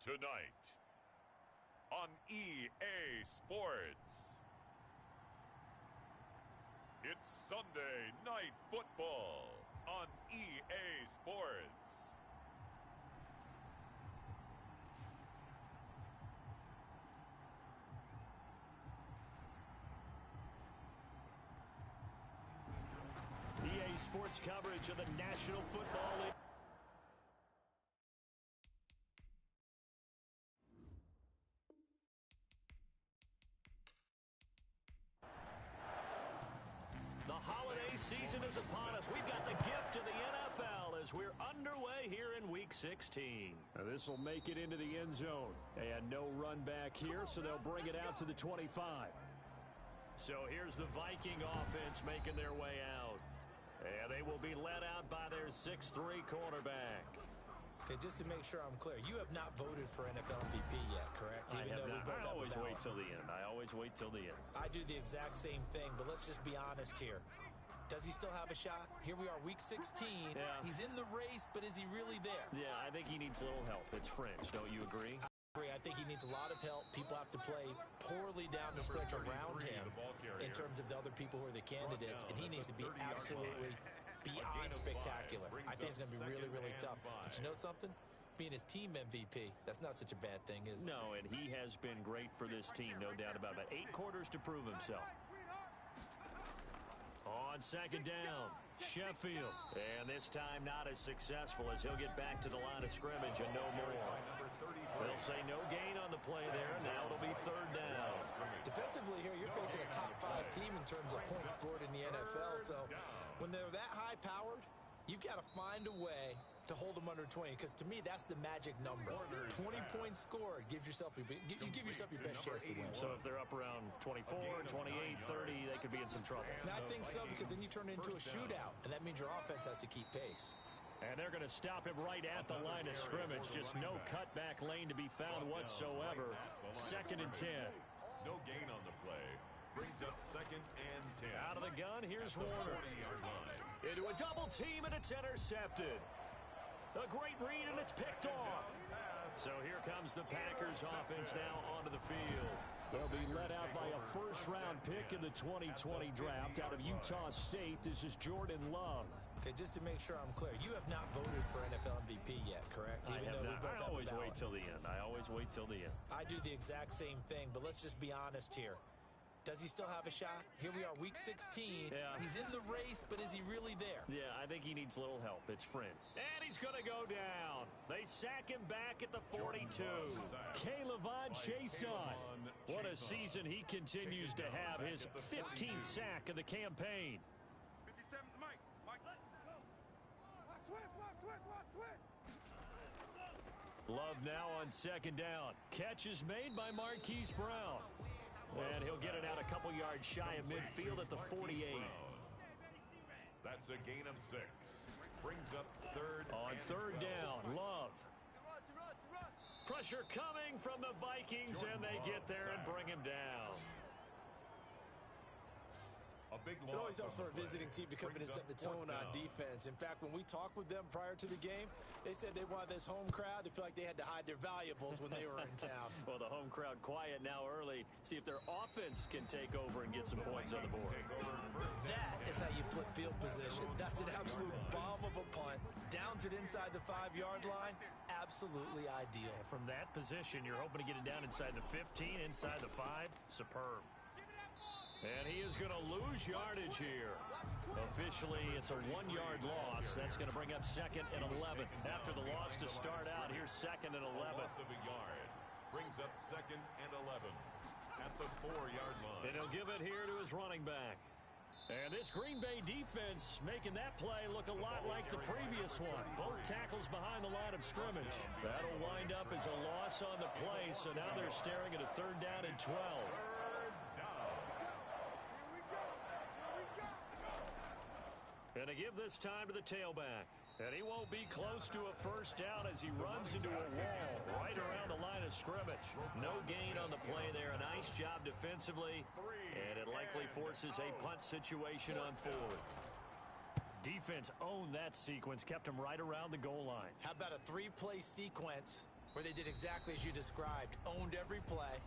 Tonight on EA Sports, it's Sunday Night Football on EA Sports. EA Sports coverage of the National Football League. The holiday season is upon us. We've got the gift of the NFL as we're underway here in Week 16. This will make it into the end zone. And no run back here, so they'll bring it out to the 25. So here's the Viking offense making their way out. And they will be led out by their 6'3" quarterback. Okay, just to make sure I'm clear, you have not voted for NFL MVP yet, correct? I have not. I always wait till the end. I always wait till the end. I do the exact same thing, but let's just be honest here. Does he still have a shot? Here we are, Week 16. Yeah. He's in the race, but is he really there? Yeah, I think he needs a little help. It's French. Don't you agree? I agree. I think he needs a lot of help. People have to play poorly down the stretch around him in terms of the other people who are the candidates, and he needs to be absolutely beyond spectacular. I think it's going to be really, really tough. But you know something? Being his team MVP, that's not such a bad thing, is it? No, and he has been great for this team, no doubt about it. 8 quarters to prove himself. On second down, Sheffield. And this time not as successful as he'll get back to the line of scrimmage and no more. They'll say no gain on the play there, and now it'll be third down. Defensively here, you're facing a top-5 team in terms of points scored in the NFL. So when they're that high-powered, you've got to find a way to hold them under 20, because to me that's the magic number. 20 points scored gives yourself you give yourself your best chance to win. So if they're up around 24, 28, 30, they could be in some trouble. And I think so, because then you turn it into a shootout, and that means your offense has to keep pace. And they're going to stop him right at the line of scrimmage. Just no cutback lane to be found whatsoever. 2nd and 10. No gain on the play. Brings up 2nd and 10. Out of the gun, here's Warner. Into a double team, and it's intercepted. A great read, and it's picked off. So here comes the Packers offense now onto the field. They'll be led out by a first-round pick in the 2020 draft out of Utah State. This is Jordan Love. Okay, just to make sure I'm clear, you have not voted for NFL MVP yet, correct? I have not. I always wait till the end. I always wait till the end. I do the exact same thing, but let's just be honest here. Does he still have a shot? Here we are, Week 16. Yeah. He's in the race, but is he really there? Yeah, I think he needs a little help. It's French. And he's going to go down. They sack him back at the 42. K'Lavon Chaisson. What a season he continues to have. His 15th sack of the campaign. 57's Mike. Mike. Watch. Love now on second down. Catch is made by Marquise Brown. And he'll get it out a couple yards shy of midfield at the 48. That's a gain of 6. Brings up 3rd. On 3rd down, Love. Pressure coming from the Vikings, and they get there and bring him down. It always helps for a visiting team to come in and set the tone on defense. In fact, when we talked with them prior to the game, they said they wanted this home crowd to feel like they had to hide their valuables when they were in town. Well, the home crowd quiet now early. See if their offense can take over and get some points on the board. That is how you flip field position. That's an absolute bomb of a punt. Downs it inside the 5-yard line. Absolutely ideal. From that position, you're hoping to get it down inside the 15, inside the 5. Superb. And he is going to lose yardage here. Officially, it's a 1-yard loss. That's going to bring up 2nd and 11. After the loss to start out, here's 2nd and 11. Loss of a yard. Brings up 2nd and 11 at the 4-yard line. And he'll give it here to his running back. And this Green Bay defense making that play look a lot like the previous one. Both tackles behind the line of scrimmage. That'll wind up as a loss on the play, so now they're staring at a 3rd down and 12. And to give this time to the tailback. And he won't be close to a first down as he runs into a wall right around the line of scrimmage. No gain on the play there. A nice job defensively. And it likely forces a punt situation on 4th. Defense owned that sequence, kept him right around the goal line. How about a 3-play sequence where they did exactly as you described. Owned every play,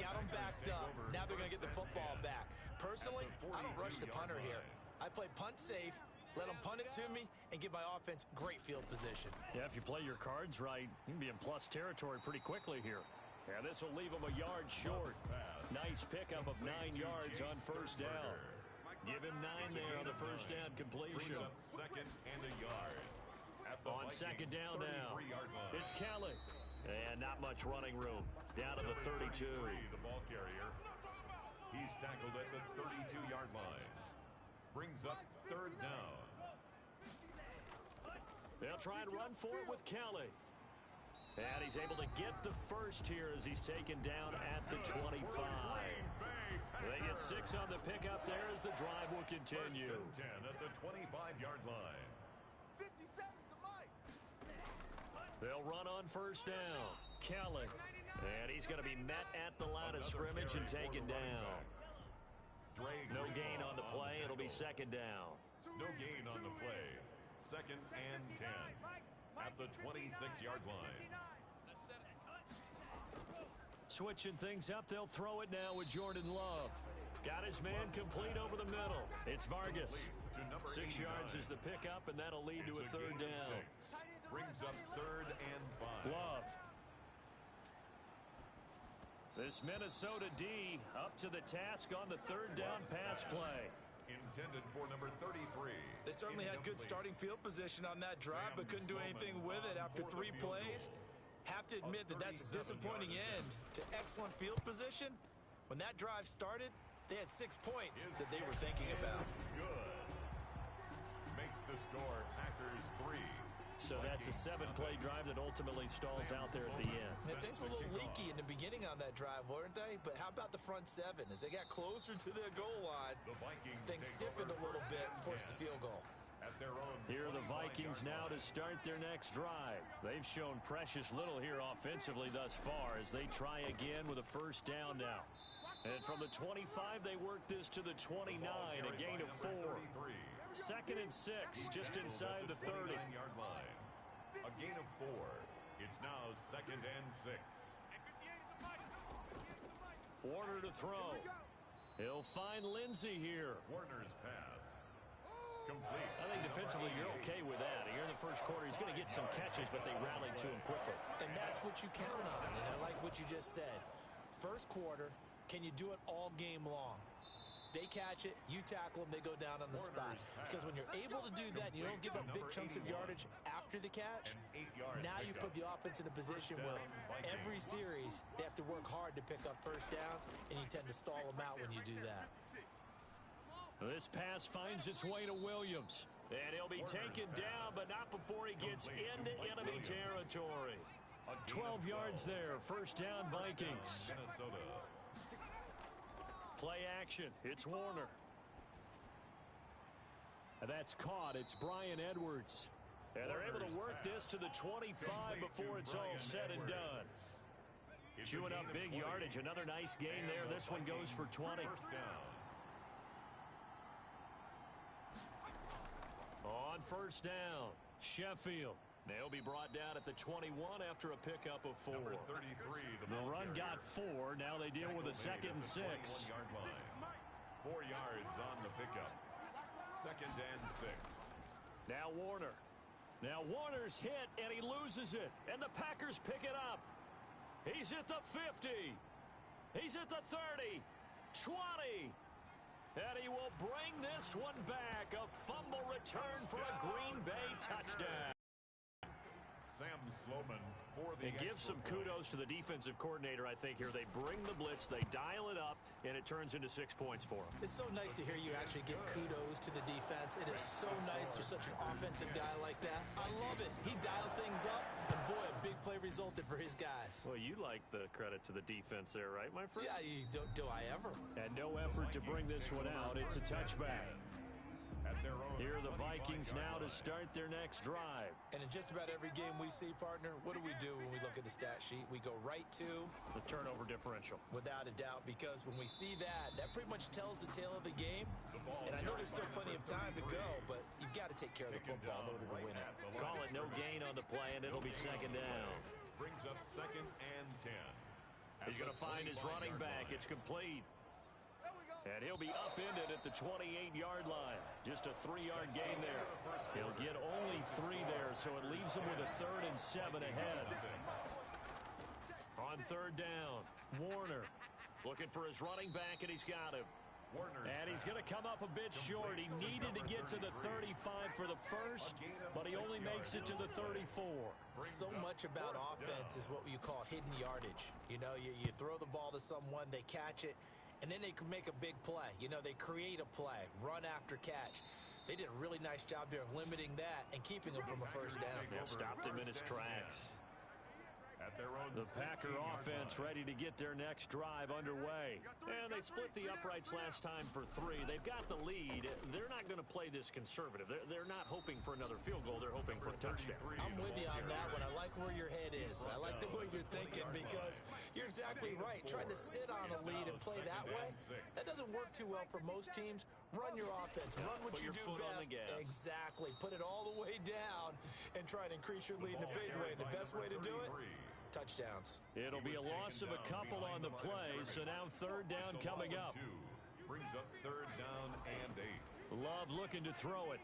got them backed up. Now they're going to get the football back. Personally, I don't rush the punter here. I play punt safe, let them punt it to me, and give my offense great field position. Yeah, if you play your cards right, you can be in plus territory pretty quickly here. Yeah, this will leave them a yard short. Nice pickup of 9 yards on first down. Give him 9 there on the first down completion. Second and a yard. On second down now, it's Kelly. And not much running room. Down to the 32. The ball carrier. He's tackled at the 32-yard line. Brings up third down. They'll try and run for it with Kelly. And he's able to get the first here as he's taken down at the 25. They get 6 on the pickup there as the drive will continue. First and 10 at the 25-yard line. 57 to Mike. They'll run on first down. Kelly. And he's going to be met at the line of scrimmage and taken down. No gain on the play. It'll be second down. No gain on the play. Second and 10 at the 26-yard line. Switching things up, they'll throw it now with Jordan Love. Got his man complete over the middle. It's Vargas. 6 yards is the pickup, and that'll lead to a third down. Brings up third and 5. Love. This Minnesota D up to the task on the third down pass play. Intended for number 33. They certainly had good starting field position on that drive, but couldn't do anything with it after 3 plays. Have to admit that that's a disappointing end to excellent field position. When that drive started, they had 6 points that they were thinking about. Good. Makes the score Packers 3. So that's a 7-play drive that ultimately stalls out there at the end. Yeah, things were a little leaky in the beginning on that drive, weren't they? But how about the front 7? As they got closer to their goal line, things stiffened a little bit, forced the field goal. Here are the Vikings now to start their next drive. They've shown precious little here offensively thus far as they try again with a first down now. And from the 25, they work this to the 29, a gain of 4. Second and 6, just inside the 30. A gain of 4. It's now second and 6. Warner to throw. He'll find Lindsey here. Warner's pass. Complete. I think defensively you're okay with that. Here in the first quarter, he's going to get some catches, but they rallied to him quickly. And that's what you count on, and I like what you just said. First quarter, can you do it all game long? They catch it, you tackle them, they go down on the spot. Because when you're able to do that, and you don't give up big chunks of yardage after the catch, now you put the offense in a position where every series they have to work hard to pick up first downs, and you tend to stall them out when you do that. This pass finds its way to Williams. And he'll be taken down, but not before he gets into enemy territory. 12 yards there, first down Vikings. Play action, it's Warner. And that's caught, it's Brian Edwards. And they're able to work this to the 25 before it's all said and done. Chewing up big yardage, another nice gain there. This one goes for 20. On first down, Sheffield. They'll be brought down at the 21 after a pickup of 4. The run got 4. Now they deal with a second and 6. 4 yards on the pickup. Second and 6. Now Warner. Now Warner's hit, and he loses it. And the Packers pick it up. He's at the 50. He's at the 30. 20. And he will bring this one back. A fumble return for a Green Bay touchdown. Sam Sloman for the It gives some kudos to the defensive coordinator, I think, here. They bring the blitz, they dial it up, and it turns into 6 points for them. It's so nice to hear you actually give kudos to the defense. It is so nice you're such an offensive guy like that. I love it. He dialed things up, and boy, a big play resulted for his guys. Well, you like the credit to the defense there, right, my friend? Yeah, do I ever. And no effort to bring this one out. It's a touchback. Here are the Vikings now to start their next drive. And in just about every game we see, partner, what do we do when we look at the stat sheet? We go right to the turnover differential. Without a doubt, because when we see that, that pretty much tells the tale of the game. And I know there's still plenty of time to go, but you've got to take care of the football in order to win it. Call it no gain on the play, and it'll be second down. Brings up 2nd and 10. He's going to find his running back. It's complete. And he'll be upended at the 28-yard line. Just a 3-yard gain there. He'll get only 3 there, so it leaves him with a 3rd and 7 ahead. On 3rd down, Warner looking for his running back, and he's got him. And he's going to come up a bit short. He needed to get to the 35 for the first, but he only makes it to the 34. So much about offense is what you call hidden yardage. You know, you throw the ball to someone, they catch it, and then they can make a big play. You know, they create a play, run after catch. They did a really nice job there of limiting that and keeping him from a first down. Yeah, stopped him in his tracks. The Packer offense ready to get their next drive underway. And they split the uprights last time for 3. They've got the lead. They're not going to play this conservative. They're not hoping for another field goal. They're hoping for a touchdown. I'm with you on that one. I like where your head is. I like the way you're thinking because you're exactly right. Trying to sit on a lead and play that way, that doesn't work too well for most teams. Run your offense. Run what you do best. Exactly. Put it all the way down and try to increase your lead in a big way. And the best way to do it, touchdowns. It'll be a loss of a couple on the play, so now 3rd down coming up. Brings up 3rd down and 8. Love looking to throw it.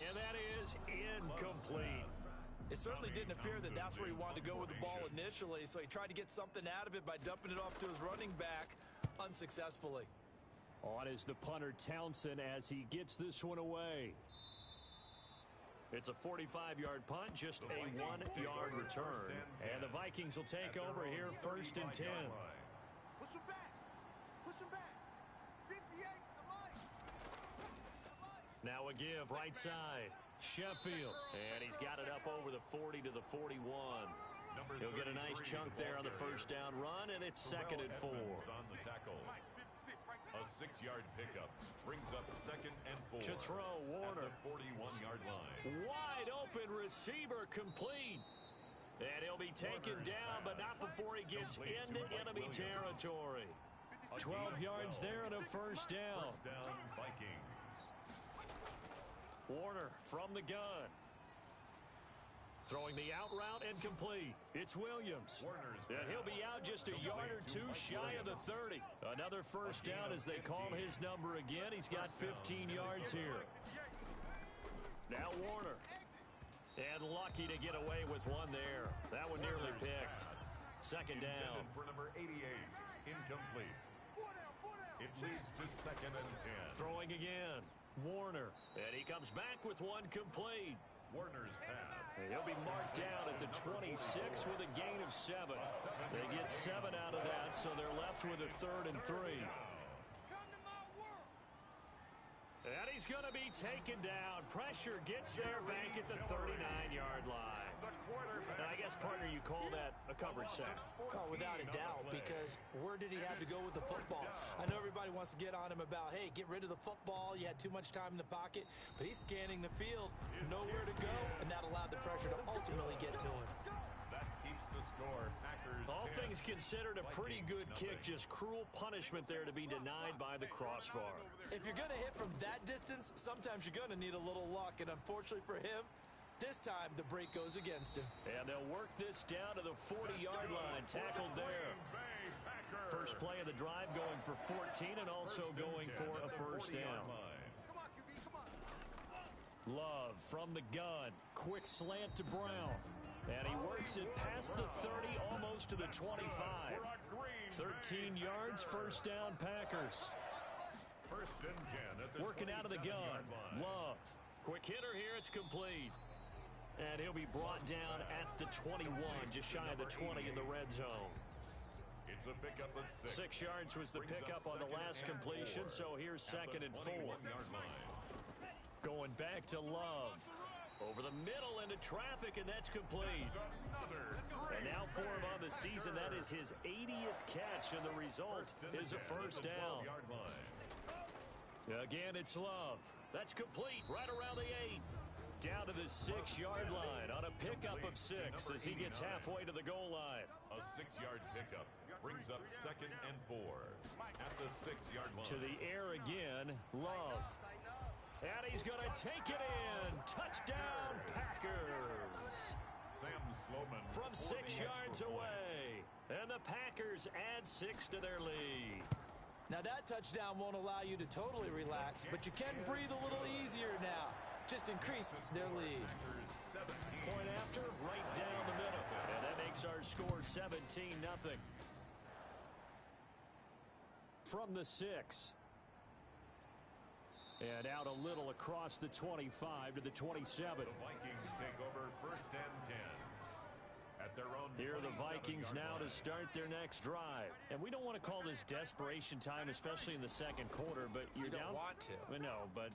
And that is incomplete. It certainly didn't appear that that's where he wanted to go with the ball initially, so he tried to get something out of it by dumping it off to his running back unsuccessfully. On is the punter Townsend as he gets this one away. It's a 45-yard punt, just a 1-yard return. And the Vikings will take over here 1st and 10. Push him back. Push him back. 58 to the line. Now a give right side. Sheffield. And he's got it up over the 40 to the 41. He'll get a nice chunk there on the first down run, and it's 2nd and 4. On the tackle. A 6-yard pickup brings up 2nd and 4. To throw, Warner. At the 41-yard line. Wide open receiver complete. And he'll be taken down, but not before he gets into enemy territory. 12 yards there and a first down. First down, Vikings. Warner from the gun. Throwing the out route and complete. It's Williams. And he'll be out just a yard or 2 shy of the 30. Another first down as they call his number again. He's got 15 yards here. Now Warner. And lucky to get away with one there. That one nearly picked. 2nd down. For number 88. Incomplete. It leads to 2nd and 10. Throwing again. Warner. And he comes back with one complete. Warner's pass. And he'll be marked down at the 26 with a gain of 7. They get 7 out of that, so they're left with a 3rd and 3. And he's going to be taken down. Pressure gets there back at the 39-yard line. And I guess, partner, you call that a coverage sack. Oh, without a doubt, because where did he have to go with the football? I know everybody wants to get on him about, hey, get rid of the football. You had too much time in the pocket. But he's scanning the field, nowhere to go, and that allowed the pressure to ultimately get to him. That keeps the score. Packers All 10. things considered, a pretty good kick. Just cruel punishment there to be denied by the crossbar. If you're going to hit from that distance, sometimes you're going to need a little luck. And unfortunately for him, this time the break goes against him. And they'll work this down to the 40-yard line. Tackled there. First play of the drive going for 14 and also going for a first down. Love from the gun. Quick slant to Brown. And he works it past the 30, almost to the 25. 13 yards, first down, Packers. First and 10 at the Working out of the gun. Love. Quick hitter here, it's complete. And he'll be brought down at the 21, just shy of the 20 in the red zone. It's a pickup of 6. 6 yards was the pickup on the last completion, so here's 2nd and 4. Going back to Love. Over the middle into traffic, and that's complete. And now for him on the season, that is his 80th catch, and the result is a first down. Again, it's Love. That's complete right around the 8. Down to the 6-yard line on a pickup of 6 as he gets halfway to the goal line. A 6-yard pickup brings up 2nd and 4 at the 6-yard line. To the air again, Love. And he's going to take it in. Touchdown, Packers. Sam from 6 yards away. And the Packers add 6 to their lead. Now that touchdown won't allow you to totally relax, but you can breathe a little easier now. Just increased their lead. Point after, right down the middle. And that makes our score 17-0. From the 6. And out a little across the 25 to the 27. The Vikings take over 1st and 10. At their own Here are the Vikings now to start their next drive. And we don't want to call this desperation time, especially in the second quarter, but you're You down. don't want to. No, but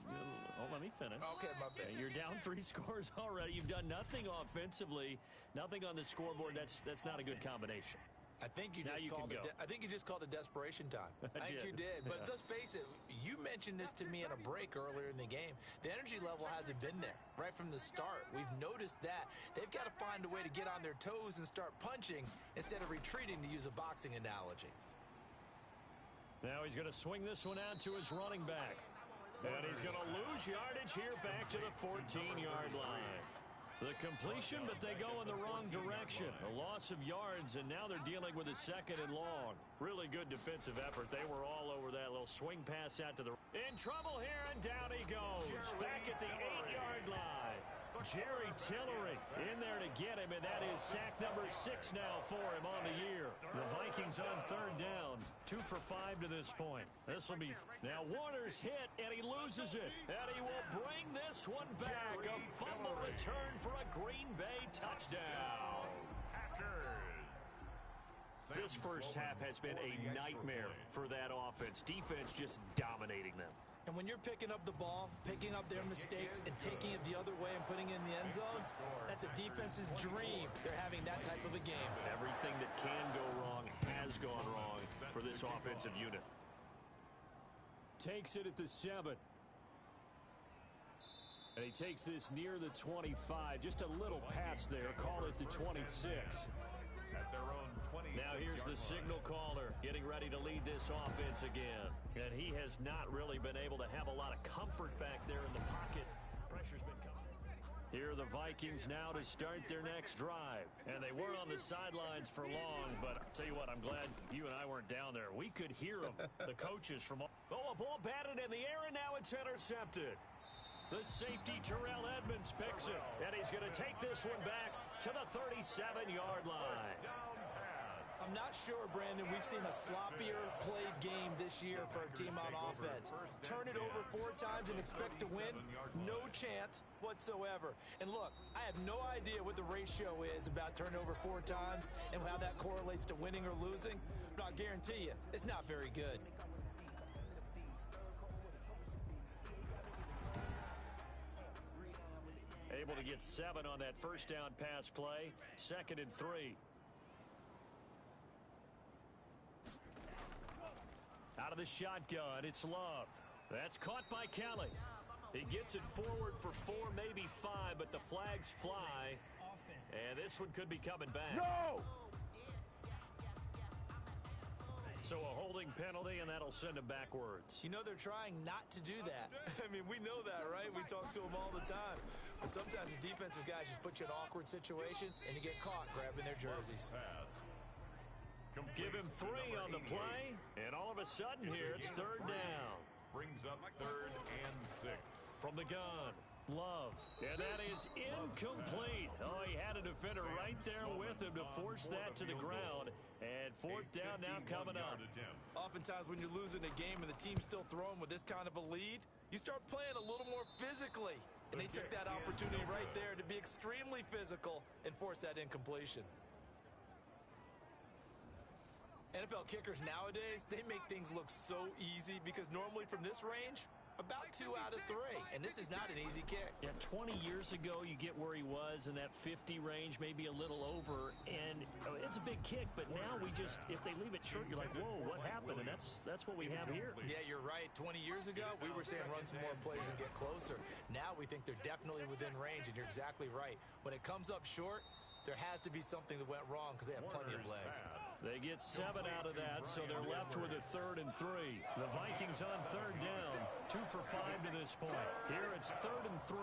let me finish. Okay, my bad. You're down 3 scores already. You've done nothing offensively, nothing on the scoreboard. That's not a good combination. I think you just called it desperation time. I think you did. But let's face it, you mentioned this to me in a break earlier in the game. The energy level hasn't been there right from the start. We've noticed that. They've got to find a way to get on their toes and start punching instead of retreating, to use a boxing analogy. Now he's going to swing this one out to his running back. And he's going to lose yardage here back to the 14-yard line. The completion, but they go in the wrong direction. A loss of yards, and now they're dealing with a 2nd and long. Really good defensive effort. They were all over that little swing pass out to the... In trouble here, and down he goes. Back at the 8-yard line. Jerry Tillery in there to get him, and that is sack number 6 now for him on the year. The Vikings on 3rd down, 2 for 5 to this point. This will be... Now Warner's hit, and he loses it. And he will bring this one back. A fumble return for a Green Bay touchdown. This first half has been a nightmare for that offense. Defense just dominating them. And when you're picking up the ball, picking up their mistakes, and taking it the other way and putting it in the end zone, that's a defense's dream. They're having that type of a game. Everything that can go wrong has gone wrong for this offensive unit. Takes it at the 7. And he takes this near the 25. Just a little pass there. Call it the 26. At their own 26. Now here's the signal caller getting ready to lead this offense again. And he has not really been able to have a lot of comfort back there in the pocket. Pressure's been coming. Here are the Vikings now to start their next drive. And they were on the sidelines for long, but I'll tell you what, I'm glad you and I weren't down there. We could hear them, the coaches from... Oh, a ball batted in the air, and now it's intercepted. The safety, Terrell Edmonds, picks it. And he's going to take this one back to the 37-yard line. I'm not sure, Brandon, we've seen a sloppier played game this year for a team on offense. Turn it over 4 times and expect to win? No chance whatsoever. And look, I have no idea what the ratio is about turning over 4 times and how that correlates to winning or losing, but I'll guarantee you, it's not very good. Able to get 7 on that first down pass play. 2nd and 3. Out of the shotgun, it's Love. That's caught by Kelly. He gets it forward for 4, maybe 5, but the flags fly. And this one could be coming back. No! So a holding penalty, and that'll send him backwards. You know they're trying not to do that. I mean, we know that, right? We talk to them all the time. But sometimes the defensive guys just put you in awkward situations, and you get caught grabbing their jerseys. Give him 3 on the play, and all of a sudden here, it's 3rd down. Brings up 3rd and 6. From the gun, Love. And that is incomplete. Oh, he had a defender right there with him to force that to the ground. And 4th down now coming up. Oftentimes when you're losing a game and the team's still throwing with this kind of a lead, you start playing a little more physically. And they took that opportunity right there to be extremely physical and force that incompletion. NFL kickers nowadays, they make things look so easy because normally from this range, about 2 out of 3, and this is not an easy kick. Yeah, 20 years ago, you get where he was in that 50 range, maybe a little over, and it's a big kick, but now we just, if they leave it short, you're like, whoa, what happened? And that's what we have here. Yeah, you're right. 20 years ago, we were saying run some more plays and get closer. Now we think they're definitely within range, and you're exactly right. When it comes up short, There has to be something that went wrong because they have plenty of leg. They get 7 out of that, so they're left with a 3rd and 3. The Vikings on 3rd down, 2 for 5 to this point. Here it's 3rd and 3.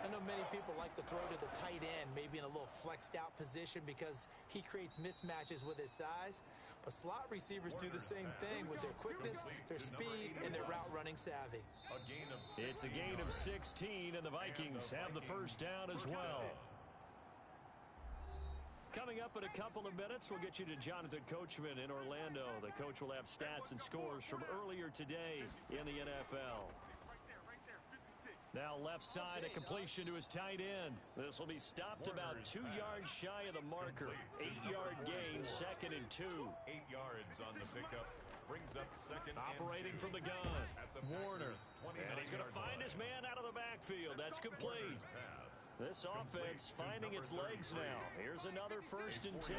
I know many people like to throw to the tight end, maybe in a little flexed out position because he creates mismatches with his size. But slot receivers do the same thing with their quickness, their speed, and their route running savvy. It's a gain of 16, and the Vikings have the first down as well. Coming up in a couple of minutes, we'll get you to Jonathan Coachman in Orlando. The coach will have stats and scores from earlier today in the NFL. Now left side, a completion to his tight end. This will be stopped about 2 yards shy of the marker. 8-yard gain, 2nd and 2. 8 yards on the pickup. Brings up 2nd Operating from the gun, Warner. And he's going to find his man out of the backfield. That's complete. This offense finding its legs now. Here's another 1st and 10.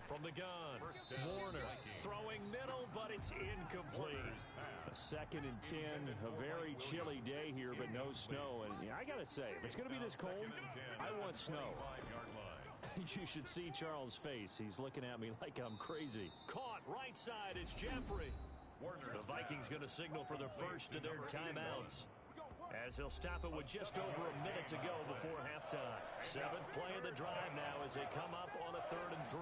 From the gun, Warner throwing middle, but it's incomplete. A 2nd and 10, a very chilly day here, but no snow. And I got to say, if it's going to be this cold, I want snow. You should see Charles' face. He's looking at me like I'm crazy. Caught right side, it's Jeffrey. The Vikings going to signal for the first of their timeouts, as they'll stop it with just over a minute to go before halftime. 7th play of the drive now as they come up on a 3rd and 3.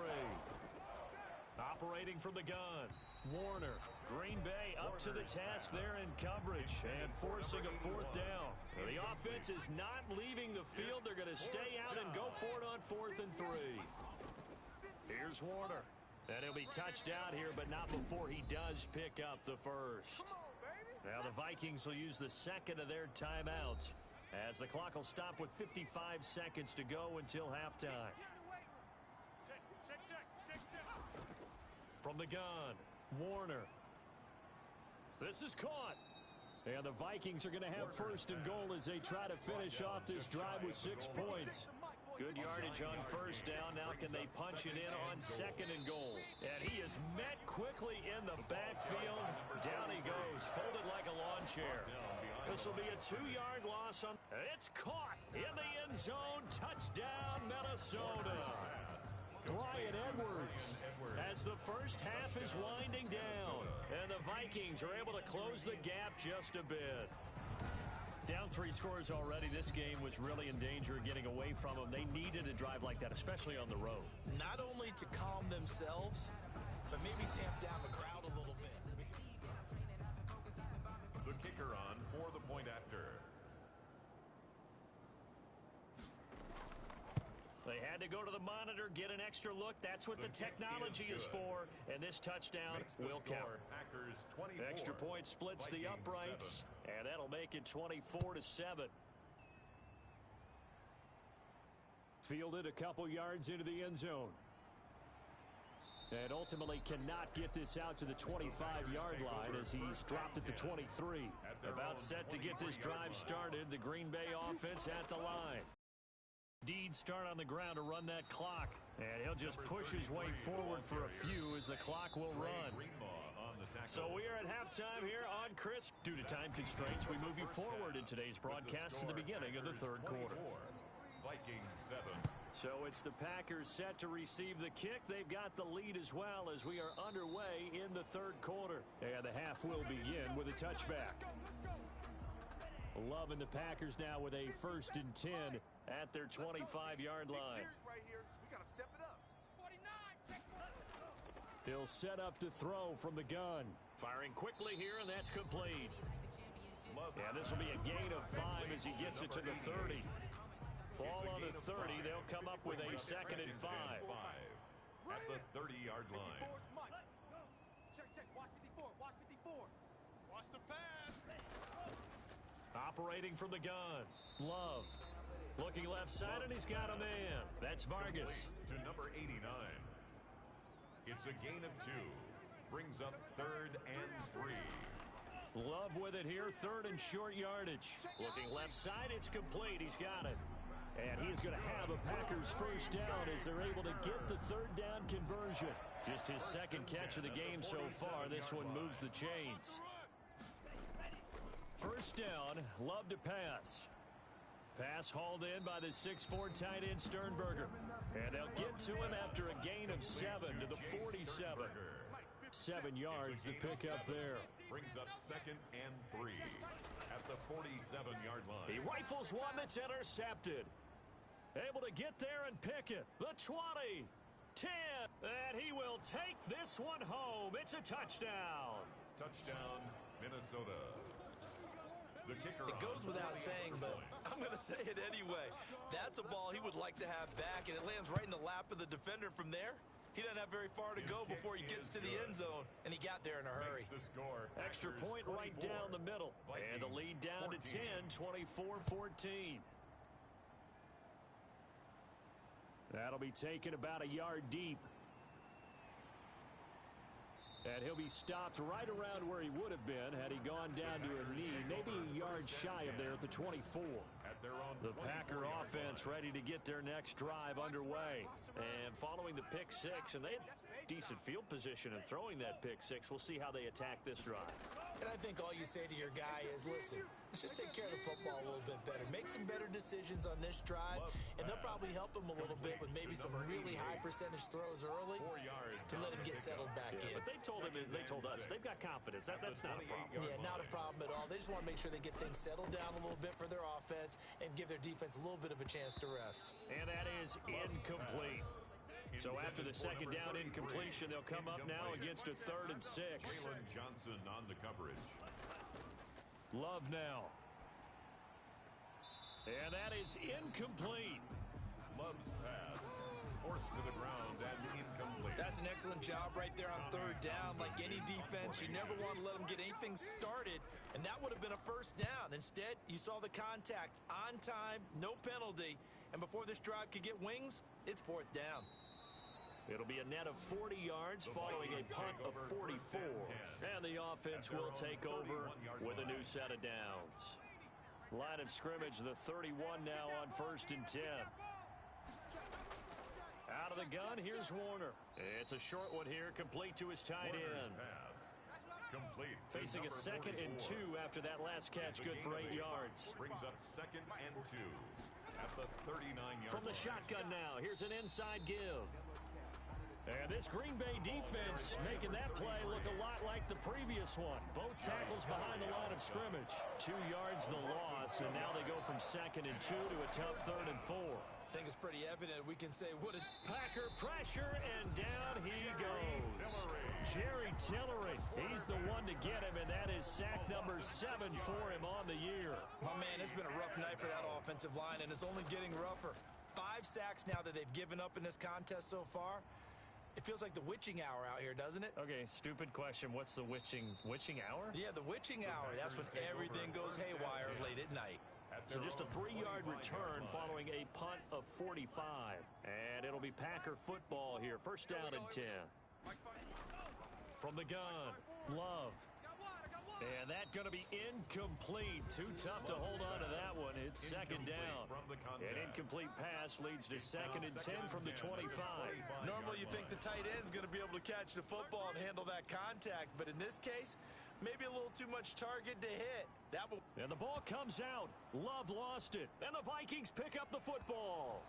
Operating from the gun, Warner. Green Bay up to the task there in coverage and forcing a 4th down. The offense is not leaving the field. They're going to stay out and go for it on 4th and 3. Here's Warner. And he'll be touched out here, but not before he does pick up the first. Now the Vikings will use the 2nd of their timeouts as the clock will stop with 55 seconds to go until halftime. From the gun, Warner. This is caught. And the Vikings are going to have 1st and goal as they try to finish off this drive with 6 points. Good yardage on 1st down. Now can they punch it in on 2nd and goal? And he is met quickly in the backfield. Down he goes, folded like a lawn chair. This will be a 2-yard loss. It's caught in the end zone. Touchdown, Minnesota. Bryan Edwards as the first half is winding down. And the Vikings are able to close the gap just a bit. Down 3 scores already. This game was really in danger of getting away from them. They needed a drive like that, especially on the road. Not only to calm themselves, but maybe tamp down the crowd a little bit. The kicker on for the point after. They had to go to the monitor, get an extra look. That's what the technology is for. And this touchdown will count. Packers 24, Extra point splits the uprights, 7. And that'll make it 24-7. Fielded a couple yards into the end zone. And ultimately cannot get this out to the 25-yard line as he's dropped at the 23. About set to get this drive started. The Green Bay offense at the line. Deeds start on the ground to run that clock. And he'll just push his way forward for a few as the clock will run. So we are at halftime here on Crisp. Due to time constraints, we move you forward in today's broadcast to the beginning of the 3rd quarter. Vikings 7. So it's the Packers set to receive the kick. They've got the lead as well as we are underway in the 3rd quarter. And the half will begin with a touchback. Love and the Packers now with a 1st and 10 at their 25-yard line. He'll set up to throw from the gun. Firing quickly here, and that's complete. And this will be a gain of 5 as he gets it to the 30. Ball on the 30. They'll come up with a 2nd and 5. At the 30-yard line. Check. Watch 54. Watch the pass. Operating from the gun. Love. Looking left side, and he's got a man. That's Vargas. To number 89. It's a gain of 2. Brings up 3rd and 3. Love with it here. 3rd and short yardage. Looking left side, it's complete. He's got it. And he's going to have a Packers first down as they're able to get the 3rd down conversion. Just his 2nd catch of the game so far. This one moves the chains. First down, Love to pass. Pass hauled in by the 6'4" tight end Sternberger. And they'll get to him after a gain of 7 to the 47. 7 yards the pickup there. Brings up 2nd and 3 at the 47-yard line. He rifles one that's intercepted. Able to get there and pick it. The 20, 10, and he will take this one home. It's a touchdown. Touchdown, Minnesota. The kicker. It goes without saying, but I'm going to say it anyway. That's a ball he would like to have back, and it lands right in the lap of the defender. From there, he doesn't have very far to go before he gets to the end zone, and he got there in a hurry. Extra point right down the middle, and the lead down to 10, 24-14. That'll be taken about a yard deep. And he'll be stopped right around where he would have been had he gone down to a knee, maybe a yard shy of there at the 24. The Packer offense ready to get their next drive underway. And following the pick six, and they had decent field position in throwing that pick six. We'll see how they attack this drive. And I think all you say to your guy is, listen, let's just take care of the football a little bit better. Make some better decisions on this drive, and they'll probably help him a little bit with maybe some really high percentage throws early to let him get settled back in. But they told us they've got confidence. That's not a problem. Yeah, not a problem at all. They just want to make sure they get things settled down a little bit for their offense and give their defense a little bit of a chance to rest. And that is incomplete. So after the second down incompletion, they'll come up now against a 3rd and 6. Jalen Johnson on the coverage. Love now. And that is incomplete. Love's pass forced to the ground and incomplete. That's an excellent job right there on 3rd down. Like any defense, you never want to let them get anything started, and that would have been a 1st down. Instead, you saw the contact on time, no penalty, and before this drive could get wings, it's 4th down. It'll be a net of 40 yards following a punt of 44. And the offense will take over with a new set of downs. Line of scrimmage, the 31 now on 1st and 10. Out of the gun, here's Warner. It's a short one here, complete to his tight end. Complete. Facing a 2nd and 2 after that last catch, good for 8 yards. Brings up 2nd and 2 at the 39-yard line. From the shotgun now, here's an inside give. And this Green Bay defense making that play look a lot like the previous one. Both tackles behind the line of scrimmage. 2 yards the loss, and now they go from 2nd and 2 to a tough 3rd and 4. I think it's pretty evident. We can say what a Packer pressure, and down he goes. Jerry Tillery, he's the one to get him, and that is sack number 7 for him on the year. My man, it's been a rough night for that offensive line, and it's only getting rougher. 5 sacks now that they've given up in this contest so far. It feels like the witching hour out here, doesn't it? Okay, stupid question. What's the witching hour? Yeah, the witching hour. That's when everything goes haywire late at night. So just a 3-yard return following a punt of 45. And it'll be Packer football here. 1st down and 10. From the gun, Love. And that's going to be incomplete. Too tough to hold on to that one. It's 2nd down. An incomplete pass leads to 2nd and 10 from the 25. Normally you think the tight end's going to be able to catch the football and handle that contact, but in this case, maybe a little too much target to hit. And the ball comes out. Love lost it. And the Vikings pick up the football.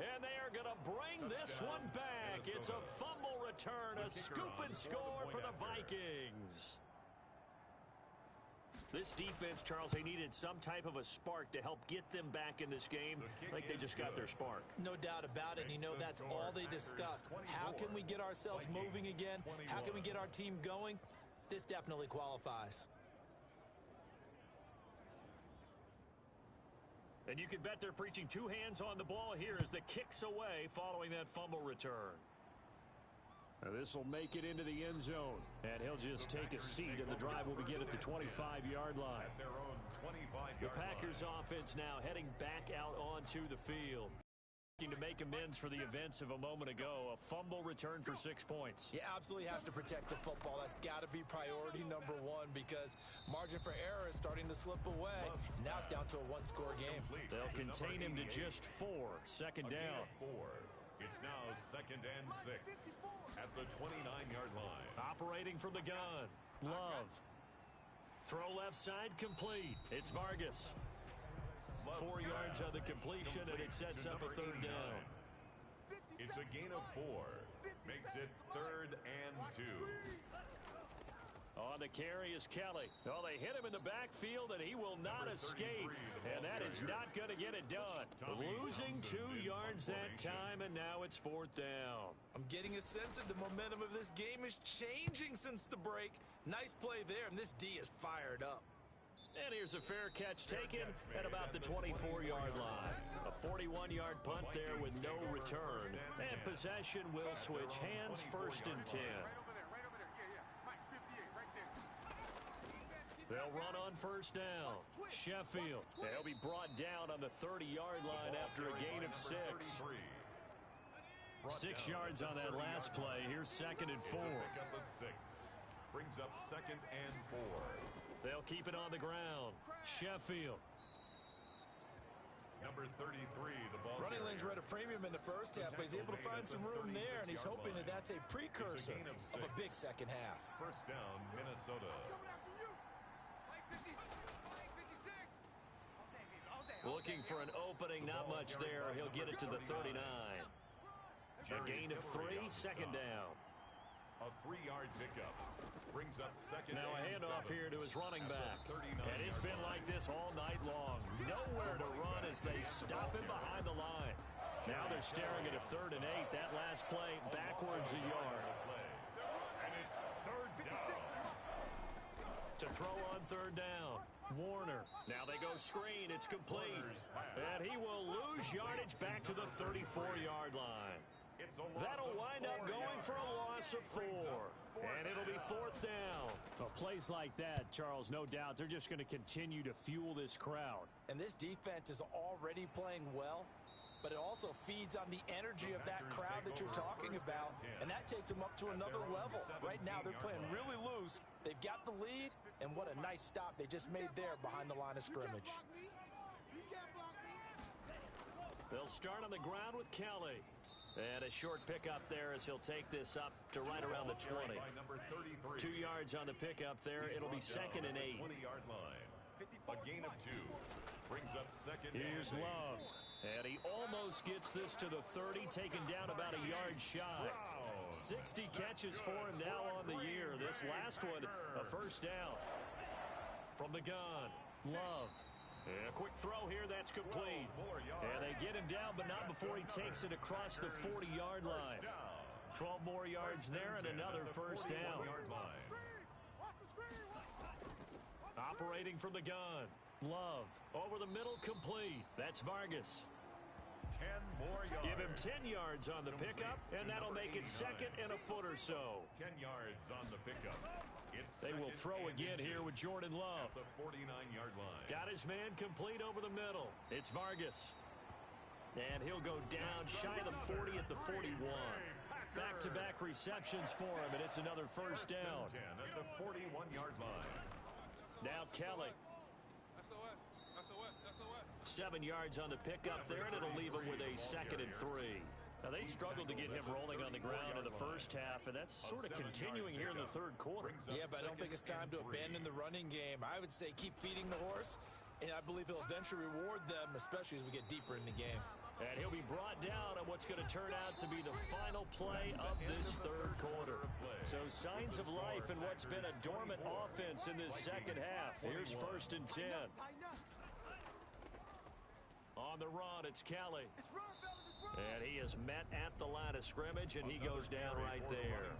And they are going to bring this one back. It's a fumble return, a scoop and score for the Vikings. This defense, Charles, they needed some type of a spark to help get them back in this game. I think they just got their spark. No doubt about it. And you know, that's all they discussed. How can we get ourselves moving again? How can we get our team going? This definitely qualifies. And you can bet they're preaching 2 hands on the ball here as the kick's away following that fumble return. This will make it into the end zone, and he'll just take a seat, and the drive will begin at the 25-yard line. The Packers offense now heading back out onto the field. To make amends for the events of a moment ago, a fumble return for 6 points. You absolutely have to protect the football. That's got to be priority number 1 because margin for error is starting to slip away. Now it's down to a 1-score game. They'll contain him to just 4. 2nd down. It's now 2nd and 6 at the 29-yard line. Operating from the gun. Love. Throw left side complete. It's Vargas. 4 yards on the completion, and it sets up a third down. It's a gain of 4. Makes it 3rd and 2. On the carry is Kelly. Oh, they hit him in the backfield, and he will not escape. And that is not going to get it done. Losing 2 yards that time, and now it's 4th down. I'm getting a sense that the momentum of this game is changing since the break. Nice play there, and this D is fired up. And here's a fair catch taken at about the 24-yard line. A 41-yard punt there with no return. And possession will switch hands, 1st and 10. They'll run on 1st down. Sheffield. They'll be brought down on the 30-yard line after a gain of 6. 6 yards on that last play. Here's 2nd and 4. Brings up 2nd and 4. They'll keep it on the ground. Sheffield. Number 33, the ball. Running lanes were at a premium in the first half, but he's able to find some room there, and he's hoping that that's a precursor of a big second half. 1st down, Minnesota. Looking for an opening, not much there. He'll get it to the 39. A gain of 3, 2nd down. A 3-yard pickup. Brings up 2nd. Now a handoff here to his running back. And it's been like this all night long. Nowhere to run as they stop him behind the line. Now they're staring at a 3rd and 8. That last play backwards a yard. And it's 3rd down. To throw on 3rd down. Warner. Now they go screen. It's complete. And he will lose yardage back to the 34-yard line. That'll wind up going for a loss of 4. And it'll be 4th down. Well, plays like that, Charles, no doubt, they're just going to continue to fuel this crowd. And this defense is already playing well, but it also feeds on the energy of that crowd that you're talking about, and that takes them up to another level. Right now, they're playing really loose. They've got the lead, and what a nice stop they just made there behind the line of scrimmage. They'll start on the ground with Kelly. And a short pickup there as he'll take this up to right around the 20. 2 yards on the pickup there. It'll be 2nd and 8. 20-yard line. A gain of 2. Brings up 2nd. Here's Love. And he almost gets this to the 30, taken down about a yard shy. 60 catches for him now on the year. This last one, a 1st down. From the gun, Love. And a quick throw here, that's complete. And they get him down, but not before he takes it across the 40-yard line. 12 more yards there and another 1st down. Operating from the gun. Love. Over the middle, complete. That's Vargas. 10 more yards. Give him 10 yards on the pickup, and that'll make it 2nd and a foot or so. 10 yards on the pickup. They will throw again here with Jordan Love. At the 49-yard line. Got his man complete over the middle. It's Vargas. And he'll go down shy of the 40 at the 41. Back-to-back receptions for him, and it's another 1st down. 10 at the 41-yard line. Now Kelly. 7 yards on the pickup there, and it'll leave him with a 2nd and 3. Now, they struggled to get him rolling on the ground in the first half, and that's sort of continuing here in the 3rd quarter. Yeah, but I don't think it's time to abandon the running game. I would say keep feeding the horse, and I believe he'll eventually reward them, especially as we get deeper in the game. And he'll be brought down on what's going to turn out to be the final play of this 3rd quarter. So signs of life in what's been a dormant offense in this 2nd half. Here's 1st and 10. On the run, it's Kelly. And he is met at the line of scrimmage, and he goes down right there.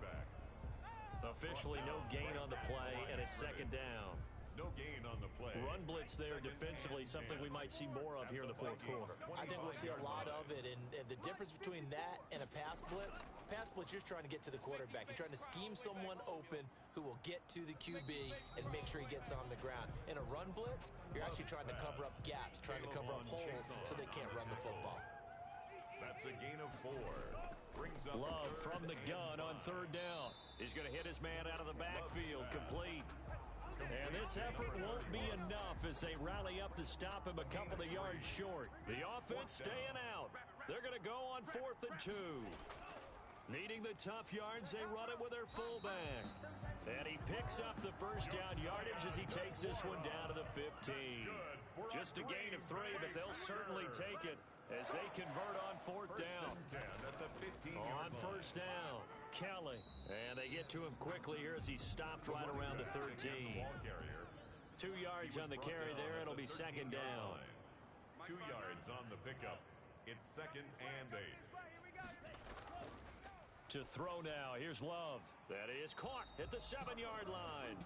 Officially no gain on the play, and it's 2nd down. No gain on the play. Run blitz there defensively, something we might see more of here in the 4th quarter. I think we'll see a lot of it, and the difference between that and a pass blitz, you're just trying to get to the quarterback. You're trying to scheme someone open who will get to the QB and make sure he gets on the ground. In a run blitz, you're actually trying to cover up gaps, trying to cover up holes so they can't run the football. That's a gain of 4. Brings up Love from the gun on 3rd down. He's going to hit his man out of the backfield, complete. And this effort won't be enough as they rally up to stop him a couple of yards short. The offense staying out. They're going to go on 4th and 2. Needing the tough yards, they run it with their fullback. And he picks up the 1st down yardage as he takes this one down to the 15. Just a gain of 3, but they'll certainly take it as they convert on 4th down. On 1st down, Kelly. And they get to him quickly here as he stopped right around the 13. 2 yards on the carry there. It'll be 2nd down. 2 yards on the pickup. It's 2nd and 8. To throw now. Here's Love. That is caught at the 7-yard line.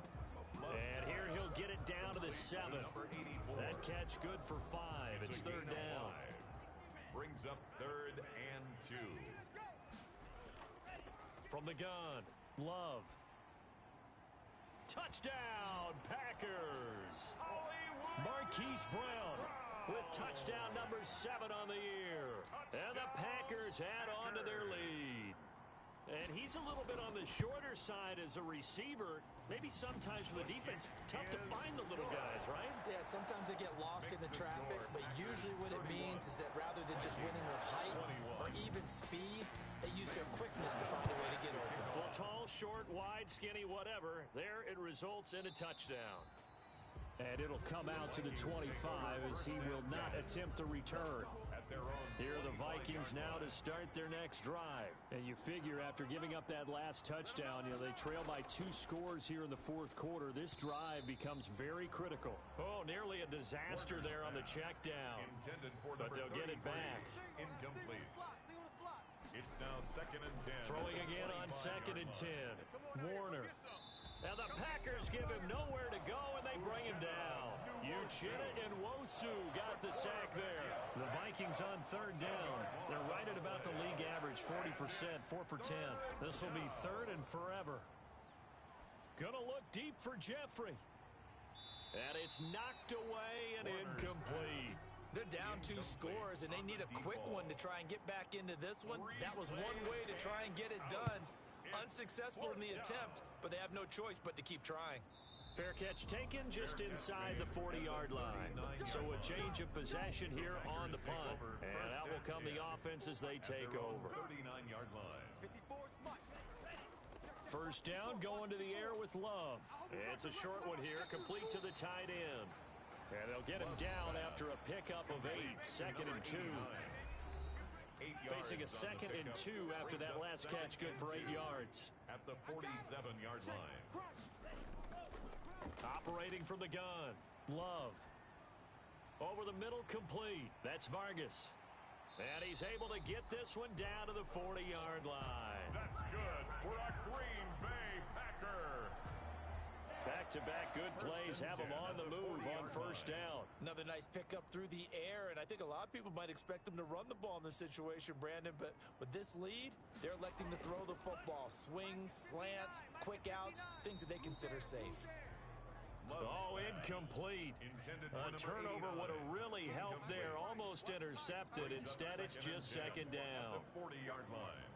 And here he'll get it down to the 7. That catch good for 5. It's 3rd down. Brings up 3rd and 2. From the gun, Love. Touchdown, Packers. Marquise Brown with touchdown number 7 on the year. And the Packers add on to their lead. And he's a little bit on the shorter side as a receiver. Maybe sometimes for the defense, tough to find the little guys, right? Yeah, sometimes they get lost in the traffic, but usually what it means is that rather than just winning with height or even speed, they use their quickness to find a way to get open. Well, tall, short, wide, skinny, whatever. There it results in a touchdown. And it'll come out to the 25 as he will not attempt to return. Here are the Vikings now to start their next drive. And you figure after giving up that last touchdown, they trail by 2 scores here in the 4th quarter. This drive becomes very critical. Oh, nearly a disaster there on the check down. But they'll get it back. Incomplete. It's now 2nd and 10. Throwing again on 2nd and 10. Warner. Now the Packers give him nowhere to go, and they bring him down. Uchenna and Wosu got the sack there. The Vikings on 3rd down. They're right at about the league average, 40%, 4 for 10. This will be 3rd and forever. Gonna look deep for Jeffrey. And it's knocked away and incomplete. They're down 2 scores, and they need a quick one to try and get back into this one. That was one way to try and get it done. Unsuccessful in the attempt, but they have no choice but to keep trying. Fair catch taken just inside the 40-yard line. So a change of possession here on the punt. And out will come the offense as they take over. 39-yard line. 1st down going to the air with Love. It's a short one here, complete to the tight end. And they'll get him down after a pickup of 8, 2nd and 2. Facing a 2nd and 2 after that last catch, good for 8 yards. At the 47-yard line. Operating from the gun, Love. Over the middle, complete. That's Vargas. And he's able to get this one down to the 40-yard line. That's good for a Green Bay Packer. Back-to-back good plays have him on the move on 1st down. Another nice pickup through the air, and I think a lot of people might expect them to run the ball in this situation, Brandon, but with this lead, they're electing to throw the football. Swings, slants, quick outs, things that they consider safe. Oh, incomplete. A turnover would have really helped there. Almost intercepted. Instead, it's just 2nd down. 40-yard line.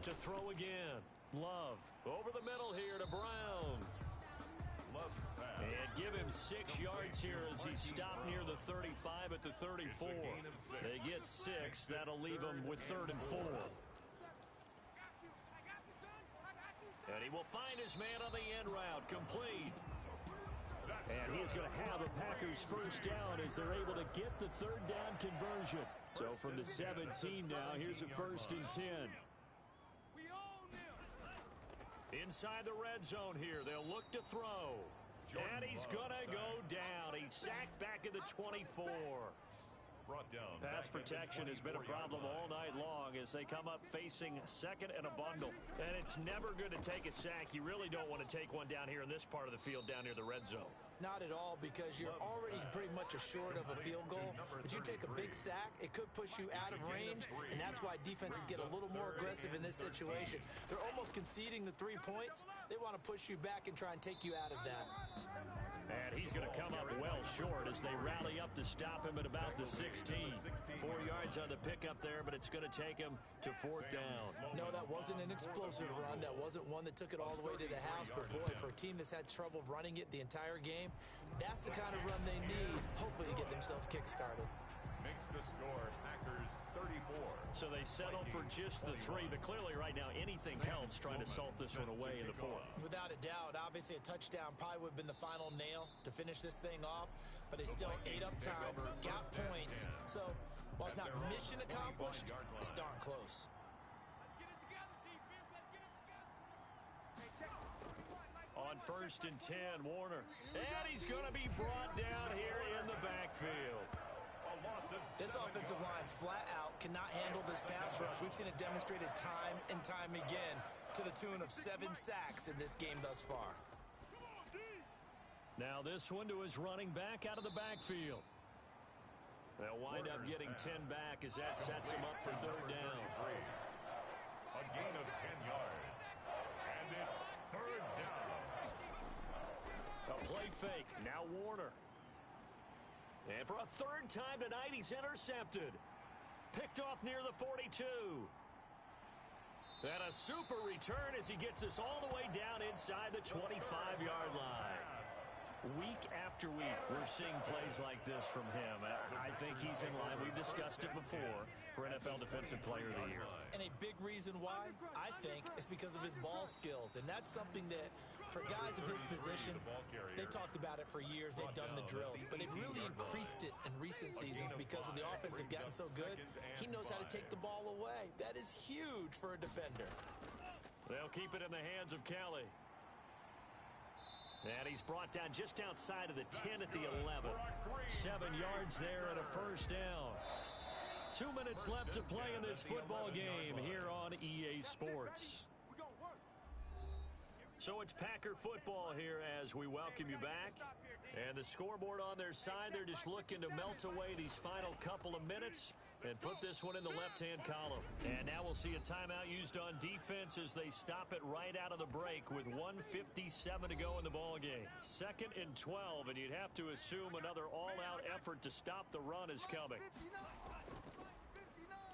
To throw again. Love. Over the middle here to Brown. Love's pass. And give him 6 yards here as he stopped near the 35 at the 34. They get 6. That'll leave him with 3rd and 4. And he will find his man on the end route, complete. And he's going to have the Packers 1st down as they're able to get the 3rd down conversion. So from the 17 now, here's a 1st and 10. Inside the red zone here, they'll look to throw. And he's going to go down. He's sacked back at the 24. Brought down. Pass protection has been a problem all night long as they come up facing 2nd and a bundle. And it's never good to take a sack. You really don't want to take one down here in this part of the field down near the red zone. Not at all, because you're already pretty much assured of a field goal. But you take a big sack, it could push you out of range, and that's why defenses get a little more aggressive in this situation. They're almost conceding the 3 points. They want to push you back and try and take you out of that. And he's going to come up well short as they rally up to stop him at about the 16. 4 yards on the pickup there, but it's going to take him to 4th down. No, that wasn't an explosive run. That wasn't one that took it all the way to the house. But, boy, for a team that's had trouble running it the entire game, that's the kind of run they need, hopefully, to get themselves kick-started. makes the score Packers 34. So they settle for just the 3, but clearly right now anything helps trying to salt this one away in the 4th. Without a doubt, obviously a touchdown probably would have been the final nail to finish this thing off, but it still ate up time, got points. So while it's not mission accomplished, it's darn close. On 1st and 10, Warner. And he's going to be brought down here in the backfield. This offensive line flat out cannot handle this pass rush. We've seen it demonstrated time and time again to the tune of 7 sacks in this game thus far. Now this one to his running back out of the backfield. They'll wind up getting 10 back as that sets him up for 3rd down. A gain of 10 yards. And it's 3rd down. A play fake. Now Warner. And for a 3rd time tonight, he's intercepted. Picked off near the 42. And a super return as he gets us all the way down inside the 25-yard line. Week after week, we're seeing plays like this from him. I think he's in line. We've discussed it before for NFL Defensive Player of the Year. And a big reason why, I think, is because of his ball skills. And that's something that, for guys of his position, they've talked about it for years. They've done the drills. But they've really increased it in recent seasons because of the offense have gotten so good. He knows how to take the ball away. That is huge for a defender. They'll keep it in the hands of Kelly. And he's brought down just outside of the 10 at the 11. 7 yards there and a 1st down. 2 minutes left to play in this football game here on EA Sports. So it's Packer football here as we welcome you back. And the scoreboard on their side, they're just looking to melt away these final couple of minutes and put this one in the left-hand column. And now we'll see a timeout used on defense as they stop it right out of the break with 1:57 to go in the ball game. 2nd and 12, and you'd have to assume another all-out effort to stop the run is coming.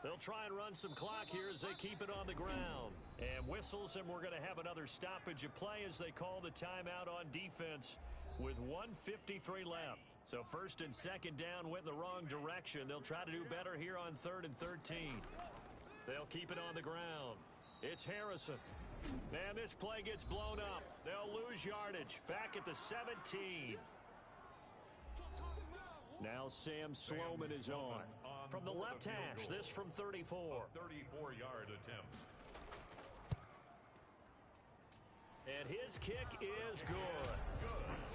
They'll try and run some clock here as they keep it on the ground. And whistles, and we're going to have another stoppage of play as they call the timeout on defense with 1:53 left. So 1st and 2nd down went in the wrong direction. They'll try to do better here on 3rd and 13. They'll keep it on the ground. It's Harrison. And this play gets blown up. They'll lose yardage. Back at the 17. Now Sam Sloman is on. From the left hash, this from 34. A 34-yard attempt. And his kick is good.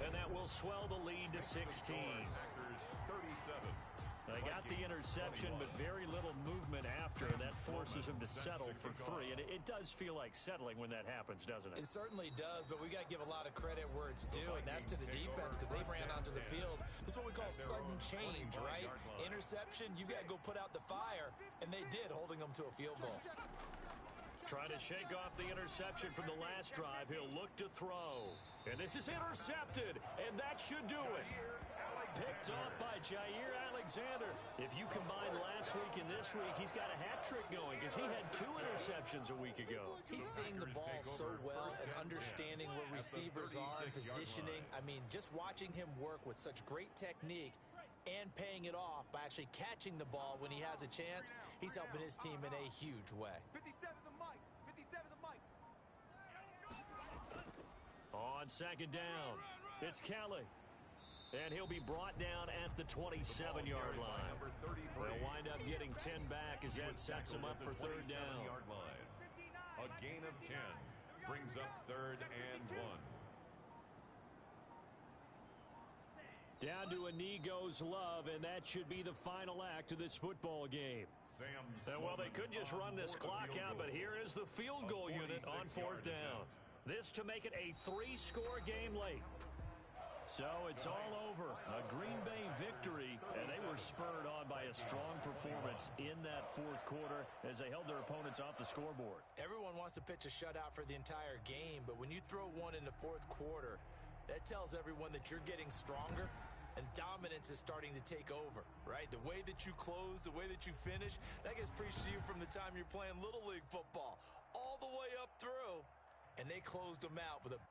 And that will swell the lead to 16. Packers 37. They got the interception, but very little movement after, and that forces him to settle for 3. And it does feel like settling when that happens, doesn't it? It certainly does, but we got to give a lot of credit where it's due, and that's to the defense because they ran onto the field. This is what we call sudden change, right? Interception, you got to go put out the fire, and they did, holding them to a field goal. Trying to shake off the interception from the last drive. He'll look to throw. And this is intercepted, and that should do it. Picked off by Jair Alexander. If you combine last week and this week, he's got a hat trick going because he had 2 interceptions a week ago. He's seeing the ball so well and understanding where receivers are, positioning. I mean, just watching him work with such great technique and paying it off by actually catching the ball when he has a chance, he's helping his team in a huge way. 57 the mic. 57 the mic. On 2nd down, it's Kelly. And he'll be brought down at the 27-yard line. They'll wind up getting 10 back as that sets him up for 3rd down. A gain of 10 brings up 3rd and 1. Down to a knee goes Love, and that should be the final act of this football game. Well, they could just run this clock out, but here is the field goal unit on 4th down. This to make it a 3-score game late. So it's all over. A Green Bay victory, and they were spurred on by a strong performance in that 4th quarter as they held their opponents off the scoreboard. Everyone wants to pitch a shutout for the entire game, but when you throw one in the 4th quarter, that tells everyone that you're getting stronger and dominance is starting to take over, right? The way that you close, the way that you finish, that gets preached to you from the time you're playing Little League football all the way up through, and they closed them out with a